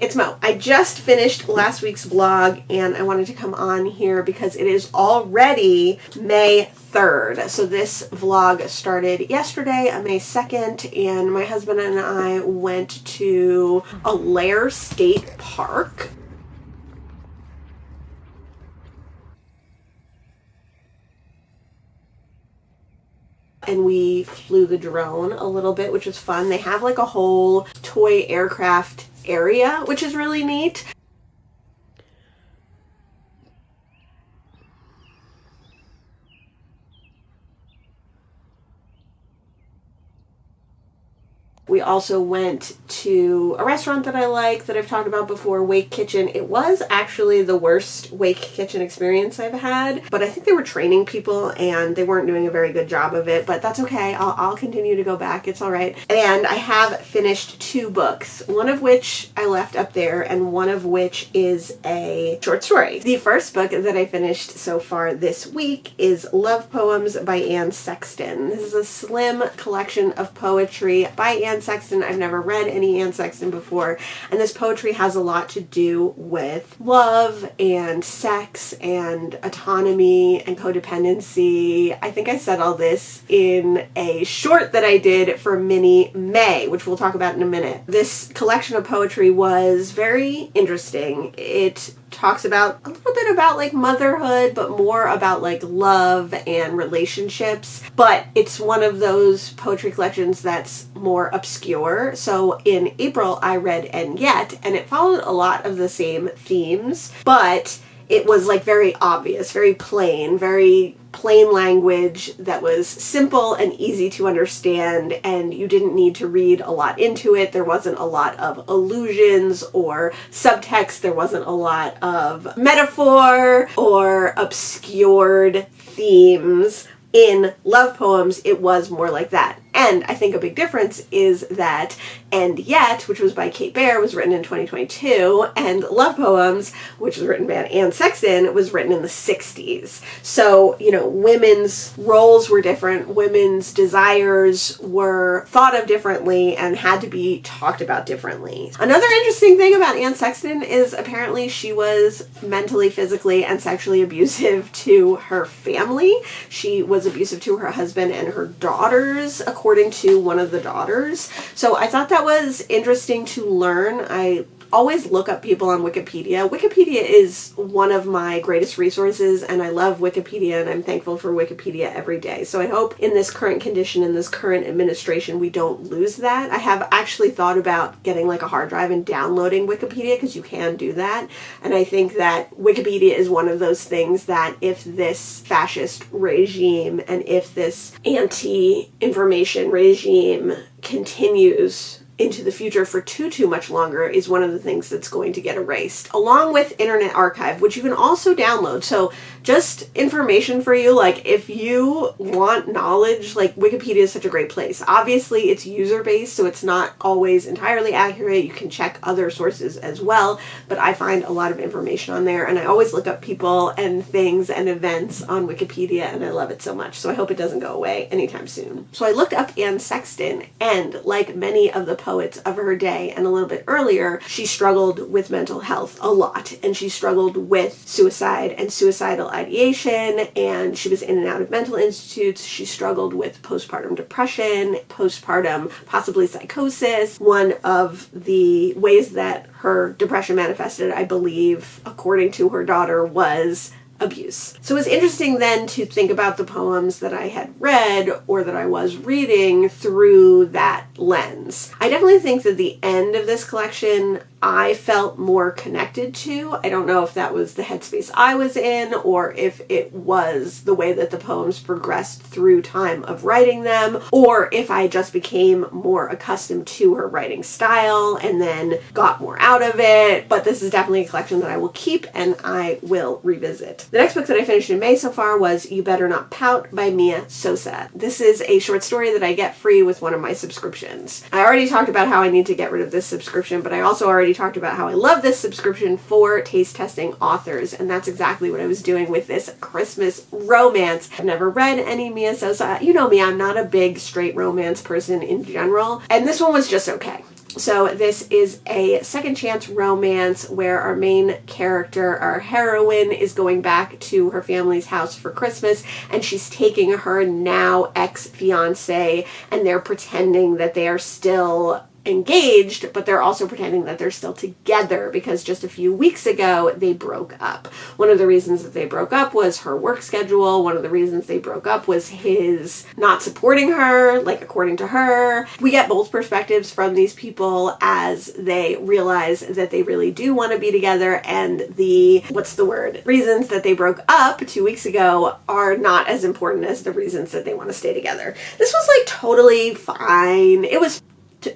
it's Mo. I just finished last week's vlog and I wanted to come on here because it is already May 3rd. So this vlog started yesterday on May 2nd and my husband and I went to Allaire State Park. And we flew the drone a little bit, which was fun. They have like a whole toy aircraft area, which is really neat. We also went to a restaurant that I like that I've talked about before, Wake Kitchen. It was actually the worst Wake Kitchen experience I've had, but I think they were training people and they weren't doing a very good job of it, but that's okay. I'll continue to go back. It's all right. And I have finished 2 books, one of which I left up there and one of which is a short story. The first book that I finished so far this week is Love Poems by Anne Sexton. This is a slim collection of poetry by Anne Sexton. I've never read any Anne Sexton before, and this poetry has a lot to do with love and sex and autonomy and codependency. I think I said all this in a short that I did for Mini May, which we'll talk about in a minute. This collection of poetry was very interesting. It talks about a little bit about like motherhood, but more about like love and relationships. But it's one of those poetry collections that's more obscure. So in April I read And Yet, and it followed a lot of the same themes, but it was like very obvious, very plain language that was simple and easy to understand, and you didn't need to read a lot into it. There wasn't a lot of allusions or subtext. There wasn't a lot of metaphor or obscured themes. In Love Poems, it was more like that. And I think a big difference is that And Yet, which was by Kate Baer, was written in 2022, and Love Poems, which was written by Anne Sexton, was written in the 60s. So, you know, women's roles were different, women's desires were thought of differently and had to be talked about differently. Another interesting thing about Anne Sexton is apparently she was mentally, physically, and sexually abusive to her family. She was abusive to her husband and her daughters, according to one of the daughters. So I thought that was interesting to learn. I always look up people on Wikipedia. Wikipedia is one of my greatest resources, and I love Wikipedia, and I'm thankful for Wikipedia every day. So I hope in this current condition, in this current administration, we don't lose that. I have actually thought about getting like a hard drive and downloading Wikipedia, because you can do that. And I think that Wikipedia is one of those things that if this fascist regime and if this anti-information regime continues into the future for too much longer, is one of the things that's going to get erased, along with Internet Archive, which you can also download. So just information for you, like if you want knowledge, like Wikipedia is such a great place. Obviously it's user-based, so it's not always entirely accurate. You can check other sources as well, but I find a lot of information on there, and I always look up people and things and events on Wikipedia, and I love it so much. So I hope it doesn't go away anytime soon. So I looked up Anne Sexton, and like many of the poets of her day and a little bit earlier, she struggled with mental health a lot, and she struggled with suicide and suicidal ideation, and she was in and out of mental institutes. She struggled with postpartum depression, postpartum possibly psychosis. One of the ways that her depression manifested, I believe, according to her daughter, was abuse. So it was interesting then to think about the poems that I had read or that I was reading through that lens. I definitely think that the end of this collection I felt more connected to. I don't know if that was the headspace I was in or if it was the way that the poems progressed through time of writing them, or if I just became more accustomed to her writing style and then got more out of it. But this is definitely a collection that I will keep and I will revisit. The next book that I finished in May so far was You Better Not Pout by Mia Sosa. This is a short story that I get free with one of my subscriptions. I already talked about how I need to get rid of this subscription, but I also already talked about how I love this subscription for taste testing authors, and that's exactly what I was doing with this Christmas romance. I've never read any Mia Sosa. You know me, I'm not a big straight romance person in general, and this one was just okay. So this is a second chance romance where our main character, our heroine, is going back to her family's house for Christmas, and she's taking her now ex-fiance, and they're pretending that they are still engaged, but they're also pretending that they're still together because just a few weeks ago they broke up. One of the reasons that they broke up was her work schedule. One of the reasons they broke up was his not supporting her, like according to her. We get both perspectives from these people as they realize that they really do want to be together, and the, reasons that they broke up 2 weeks ago are not as important as the reasons that they want to stay together. This was like totally fine. It was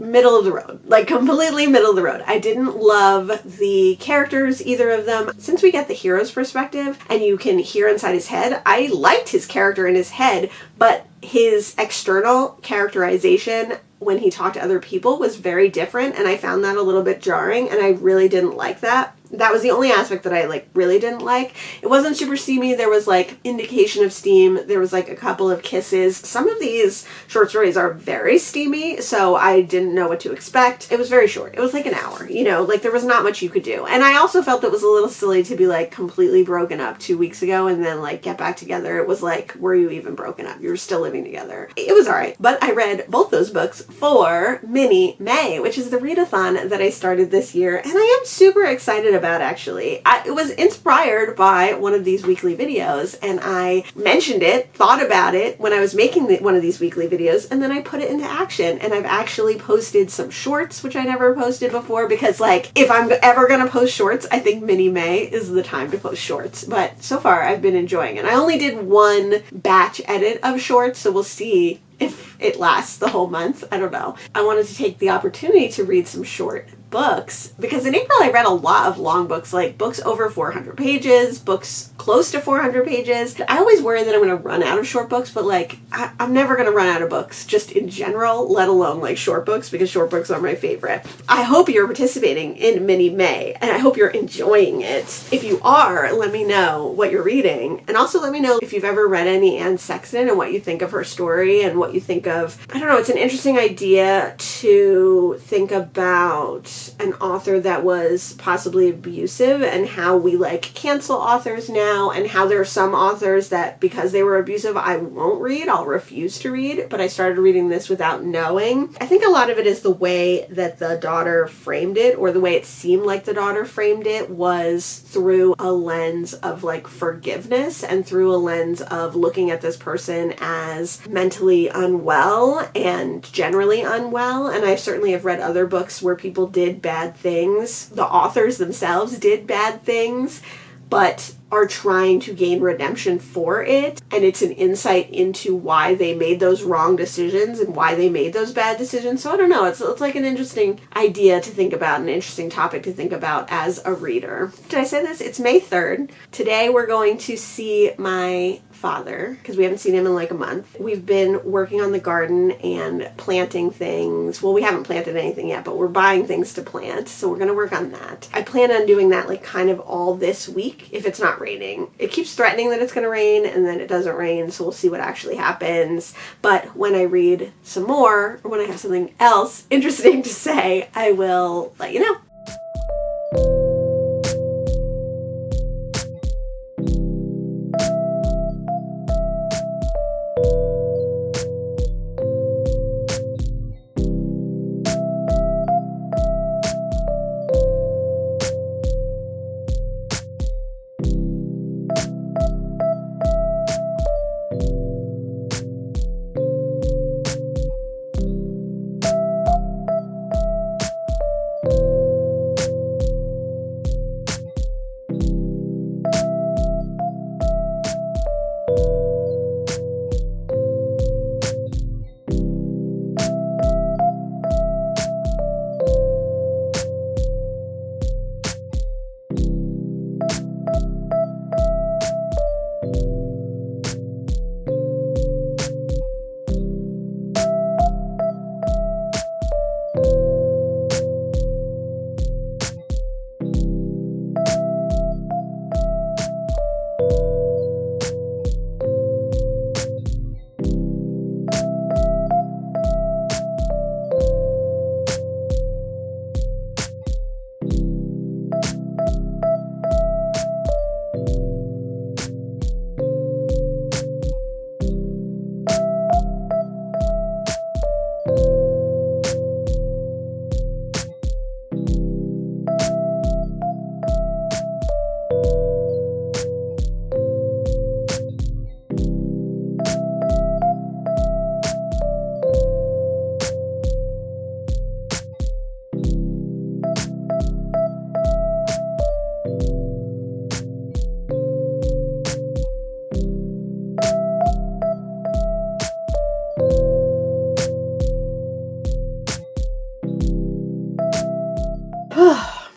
middle of the road, like completely middle of the road. I didn't love the characters, either of them. Since we get the hero's perspective and you can hear inside his head, I liked his character in his head, but his external characterization when he talked to other people was very different, and I found that a little bit jarring, and I really didn't like that. That was the only aspect that I really didn't like. It wasn't super steamy. There was indication of steam. There was a couple of kisses. Some of these short stories are very steamy, so I didn't know what to expect. It was very short. It was an hour, there was not much you could do. And I also felt it was a little silly to be completely broken up 2 weeks ago and then get back together. It was were you even broken up? You were still living together. It was alright. But I read both those books for Mini May, which is the readathon that I started this year, and I am super excited about, actually. It was inspired by one of these weekly videos, and I mentioned it, thought about it when I was making one of these weekly videos, and then I put it into action, and I've actually posted some shorts, which I never posted before, because if I'm ever gonna post shorts, I think Mini May is the time to post shorts. But so far I've been enjoying it. I only did one batch edit of shorts, so we'll see if it lasts the whole month. I don't know. I wanted to take the opportunity to read some short books, because in April I read a lot of long books, books over 400 pages, books close to 400 pages. I always worry that I'm going to run out of short books, but I'm never going to run out of books, just in general, let alone short books, because short books are my favorite. I hope you're participating in Mini May, and I hope you're enjoying it. If you are, let me know what you're reading, and also let me know if you've ever read any Anne Sexton and what you think of her story and what you think of, I don't know, it's an interesting idea to think about an author that was possibly abusive and how we cancel authors now, and how there are some authors that because they were abusive I won't read, I'll refuse to read. But I started reading this without knowing. I think a lot of it is the way that the daughter framed it, or the way it seemed like the daughter framed it was through a lens of forgiveness, and through a lens of looking at this person as mentally unwell and generally unwell. And I certainly have read other books where people did bad things. The authors themselves did bad things, but are trying to gain redemption for it. And it's an insight into why they made those wrong decisions and why they made those bad decisions. So I don't know. It's an interesting idea to think about, an interesting topic to think about as a reader. Did I say this? It's May 3rd. Today we're going to see my father, because we haven't seen him in a month. We've been working on the garden and planting things. Well, we haven't planted anything yet, but we're buying things to plant, so we're going to work on that. I plan on doing that kind of all this week if it's not raining. It keeps threatening that it's going to rain, and then it doesn't rain, so we'll see what actually happens. But when I read some more, or when I have something else interesting to say, I will let you know. I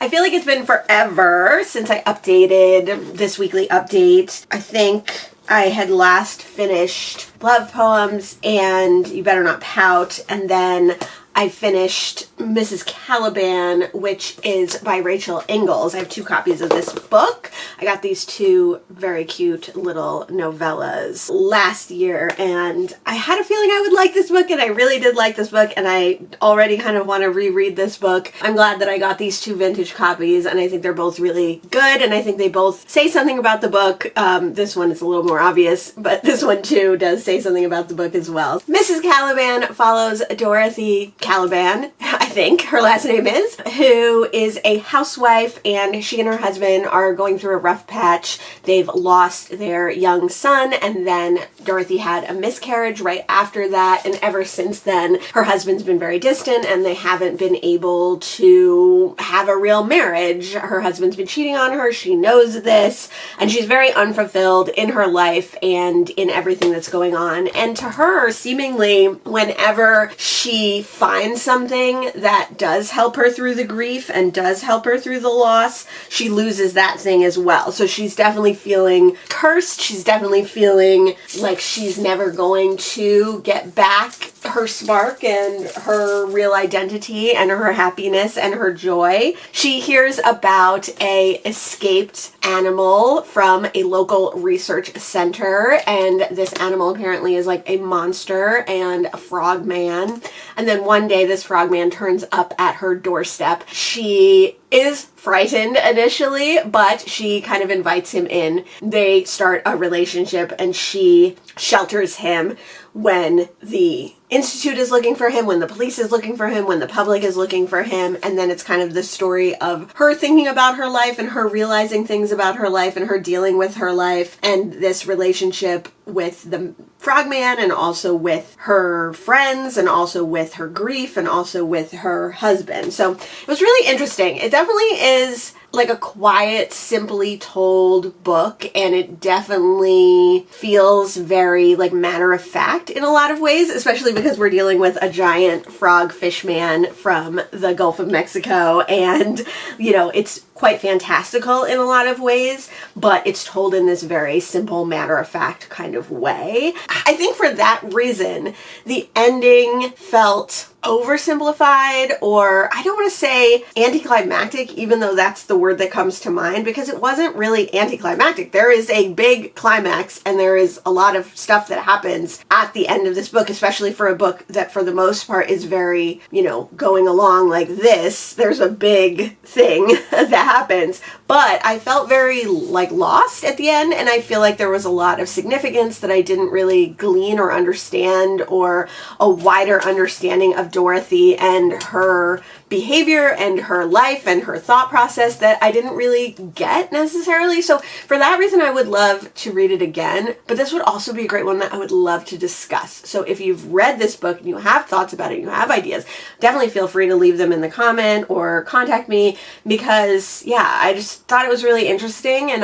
feel like it's been forever since I updated this weekly update. I think I had last finished Love Poems and You Better Not Pout, and then I finished Mrs. Caliban, which is by Rachel Ingalls. I have 2 copies of this book. I got these 2 very cute little novellas last year, and I had a feeling I would like this book, and I really did like this book, and I already kind of want to reread this book. I'm glad that I got these 2 vintage copies, and I think they're both really good, and I think they both say something about the book. This one is a little more obvious, but this one too does say something about the book as well. Mrs. Caliban follows Dorothy Caliban, I think her last name is, who is a housewife, and she and her husband are going through a rough patch. They've lost their young son, and then Dorothy had a miscarriage right after that, and ever since then her husband's been very distant and they haven't been able to have a real marriage. Her husband's been cheating on her, she knows this, and she's very unfulfilled in her life and in everything that's going on. And to her, seemingly whenever she finds something that does help her through the grief and does help her through the loss, she loses that thing as well. So she's definitely feeling cursed. She's definitely feeling like she's never going to get back her spark and her real identity and her happiness and her joy. She hears about a escaped animal from a local research center, and this animal apparently is like a monster and a frog man. And then one day this frogman turns up at her doorstep. She is frightened initially, but she kind of invites him in. They start a relationship, and she shelters him when the institute is looking for him, when the police is looking for him, when the public is looking for him. And then it's kind of the story of her thinking about her life and her realizing things about her life and her dealing with her life and this relationship with the frogman, and also with her friends, and also with her grief, and also with her husband. So it was really interesting. It definitely is like a quiet, simply told book, and it definitely feels very like matter of fact in a lot of ways, especially because we're dealing with a giant frog fish man from the Gulf of Mexico, and you know, it's quite fantastical in a lot of ways, but it's told in this very simple, matter of fact kind of way. I think for that reason, the ending felt oversimplified, or I don't want to say anticlimactic, even though that's the word that comes to mind, because it wasn't really anticlimactic. There is a big climax, and there is a lot of stuff that happens at the end of this book, especially for a book that for the most part is very, you know, going along like this. There's a big thing that happens, but I felt very like lost at the end, and I feel like there was a lot of significance that I didn't really glean or understand, or a wider understanding of Dorothy and her behavior and her life and her thought process that I didn't really get necessarily. So for that reason, I would love to read it again, but this would also be a great one that I would love to discuss. So if you've read this book and you have thoughts about it, you have ideas, definitely feel free to leave them in the comment or contact me, because yeah, I just thought it was really interesting, and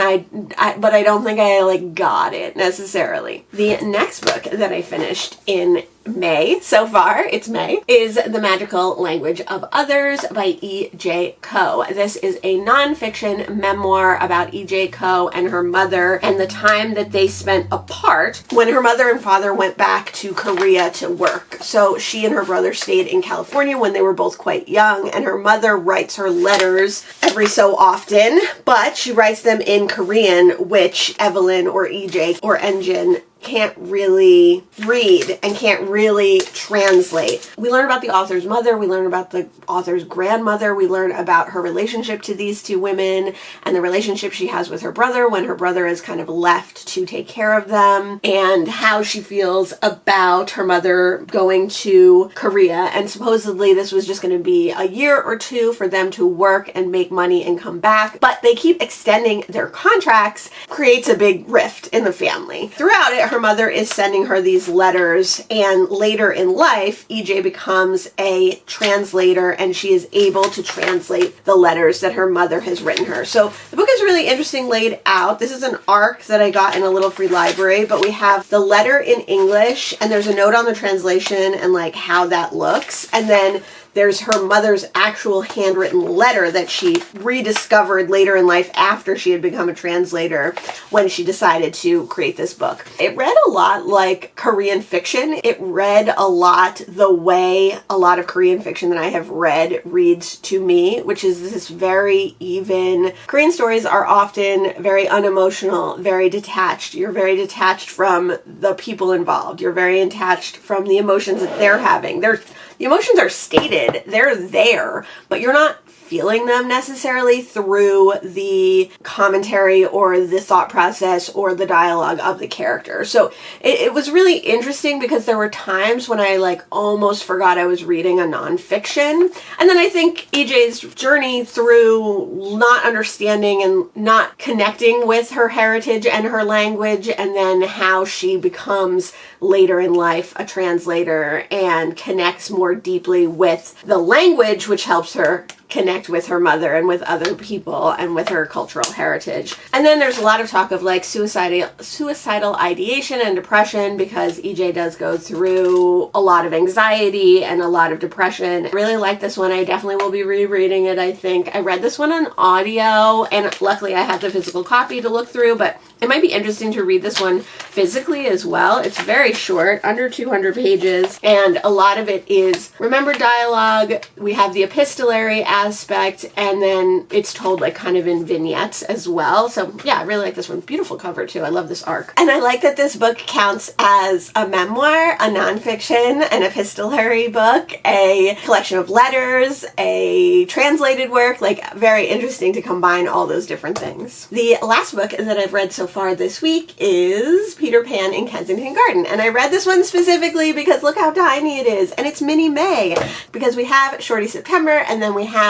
but I don't think I like got it necessarily. The next book that I finished in May, so far, it's May, is The Magical Language of Others by E.J. Koh. This is a nonfiction memoir about E.J. Koh and her mother and the time that they spent apart when her mother and father went back to Korea to work. So she and her brother stayed in California when they were both quite young, and her mother writes her letters every so often, but she writes them in Korean, which Evelyn or EJ or Engine can't really read and can't really translate. We learn about the author's mother, we learn about the author's grandmother, we learn about her relationship to these two women and the relationship she has with her brother when her brother is kind of left to take care of them, and how she feels about her mother going to Korea. And supposedly this was just going to be a year or two for them to work and make money and come back, but they keep extending their contracts, creates a big rift in the family. Throughout it, that her mother is sending her these letters, and later in life, EJ becomes a translator and she is able to translate the letters that her mother has written her. So the book is really interesting laid out. This is an ARC that I got in a little free library, but we have the letter in English and there's a note on the translation and like how that looks. And then there's her mother's actual handwritten letter that she rediscovered later in life after she had become a translator when she decided to create this book. It read a lot like Korean fiction. It read a lot the way a lot of Korean fiction that I have read reads to me, which is this very even. Korean stories are often very unemotional, very detached. You're very detached from the people involved. You're very detached from the emotions that they're having. The emotions are stated, they're there, but you're not feeling them necessarily through the commentary or the thought process or the dialogue of the character. So it was really interesting because there were times when I like almost forgot I was reading a nonfiction. And then I think EJ's journey through not understanding and not connecting with her heritage and her language, and then how she becomes later in life a translator and connects more deeply with the language, which helps her connect with her mother and with other people and with her cultural heritage. And then there's a lot of talk of like suicidal ideation and depression, because EJ does go through a lot of anxiety and a lot of depression. I really like this one. I definitely will be rereading it, I think. I read this one on audio, and luckily I had the physical copy to look through, but it might be interesting to read this one physically as well. It's very short, under 200 pages, and a lot of it is remembered dialogue. We have the epistolary aspect, and then it's told like kind of in vignettes as well. So yeah, I really like this one. Beautiful cover too. I love this arc. And I like that this book counts as a memoir, a nonfiction, an epistolary book, a collection of letters, a translated work. Like, very interesting to combine all those different things. The last book that I've read so far this week is Peter Pan in Kensington Garden. And I read this one specifically because look how tiny it is. And it's mini May, because we have Shorty September and then we have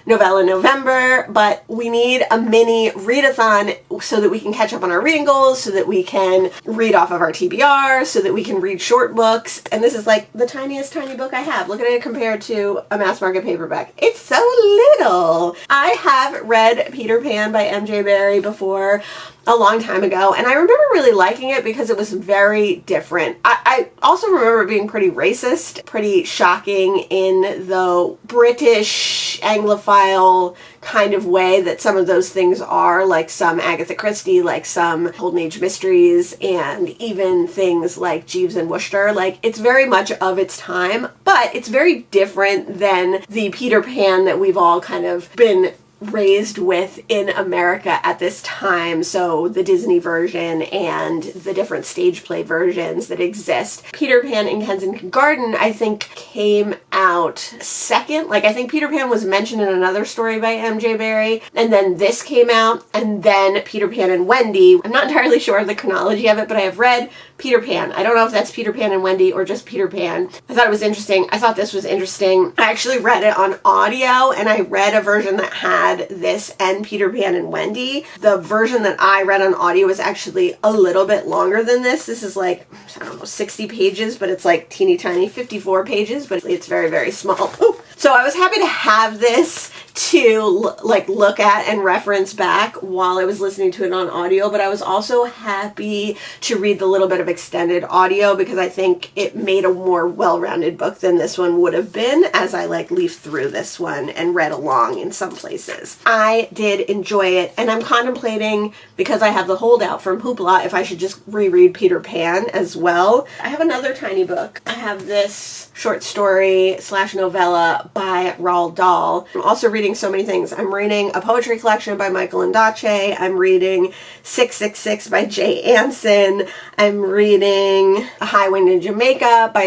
Novella November, but we need a mini readathon so that we can catch up on our reading goals, so that we can read off of our TBR, so that we can read short books. And this is like the tiniest tiny book I have. Look at it compared to a mass market paperback. It's so little. I have read Peter Pan by M.J. Barrie before, a long time ago, and I remember really liking it because it was very different. I also remember it being pretty racist, pretty shocking in the British Anglophile kind of way that some of those things are, like some Agatha Christie, like some Golden Age mysteries, and even things like Jeeves and Wooster. Like, it's very much of its time, but it's very different than the Peter Pan that we've all kind of been raised with in America at this time. So the Disney version and the different stage play versions that exist. Peter Pan in Kensington Garden, I think, came out second. Like, I think Peter Pan was mentioned in another story by M.J. Barrie, and then this came out, and then Peter Pan and Wendy. I'm not entirely sure of the chronology of it, but I have read Peter Pan. I don't know if that's Peter Pan and Wendy or just Peter Pan. I thought it was interesting. I thought this was interesting. I actually read it on audio, and I read a version that had this and Peter Pan and Wendy. The version that I read on audio was actually a little bit longer than this. This is like, I don't know, 60 pages, but it's like teeny tiny, 54 pages, but it's very, very small. Ooh. So I was happy to have this to like look at and reference back while I was listening to it on audio, but I was also happy to read the little bit of extended audio because I think it made a more well-rounded book than this one would have been as I like leafed through this one and read along in some places. I did enjoy it, and I'm contemplating, because I have the holdout from Hoopla, if I should just reread Peter Pan as well. I have another tiny book. I have this short story / novella by Roald Dahl. I'm also reading so many things. I'm reading a poetry collection by Michael Ondaatje. I'm reading 666 by Jay Anson. I'm reading A High Wind in Jamaica by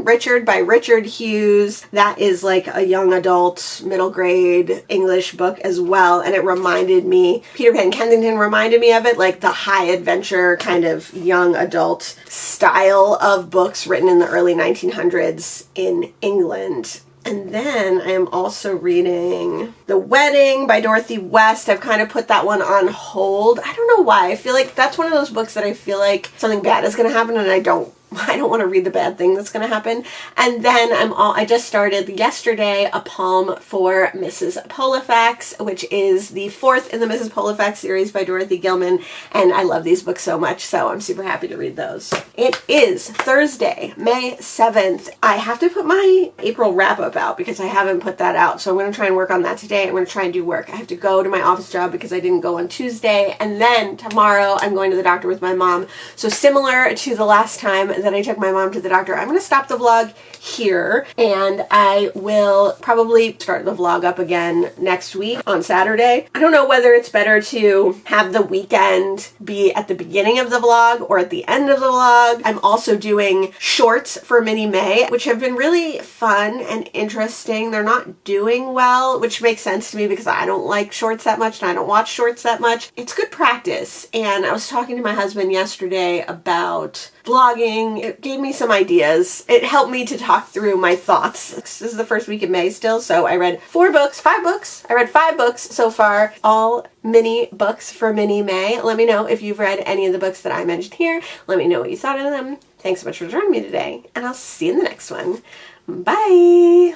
Richard by Richard Hughes. That is like a young adult, middle grade English book as well. And it reminded me, Peter Pan Kensington reminded me of it, like the high adventure kind of young adult style of books written in the early 1900s in England. And then I am also reading The Wedding by Dorothy West. I've kind of put that one on hold. I don't know why. I feel like that's one of those books that I feel like something bad is going to happen and I don't want to read the bad thing that's going to happen. And then I just started yesterday A Palm for Mrs. Polifax, which is the 4th in the Mrs. Polifax series by Dorothy Gilman. And I love these books so much, so I'm super happy to read those. It is Thursday, May 7th. I have to put my April wrap-up out because I haven't put that out. So I'm going to try and work on that today. I'm going to try and do work. I have to go to my office job because I didn't go on Tuesday. And then tomorrow I'm going to the doctor with my mom. So similar to the last time that I took my mom to the doctor, I'm going to stop the vlog here and I will probably start the vlog up again next week on Saturday. I don't know whether it's better to have the weekend be at the beginning of the vlog or at the end of the vlog. I'm also doing shorts for Mini May, which have been really fun and interesting. They're not doing well, which makes sense to me because I don't like shorts that much and I don't watch shorts that much. It's good practice, and I was talking to my husband yesterday about vlogging. It gave me some ideas. It helped me to talk through my thoughts. This is the first week of May still, so I read 5 books. I read 5 books so far, all mini books for Mini May. Let me know if you've read any of the books that I mentioned here. Let me know what you thought of them. Thanks so much for joining me today, and I'll see you in the next one. Bye!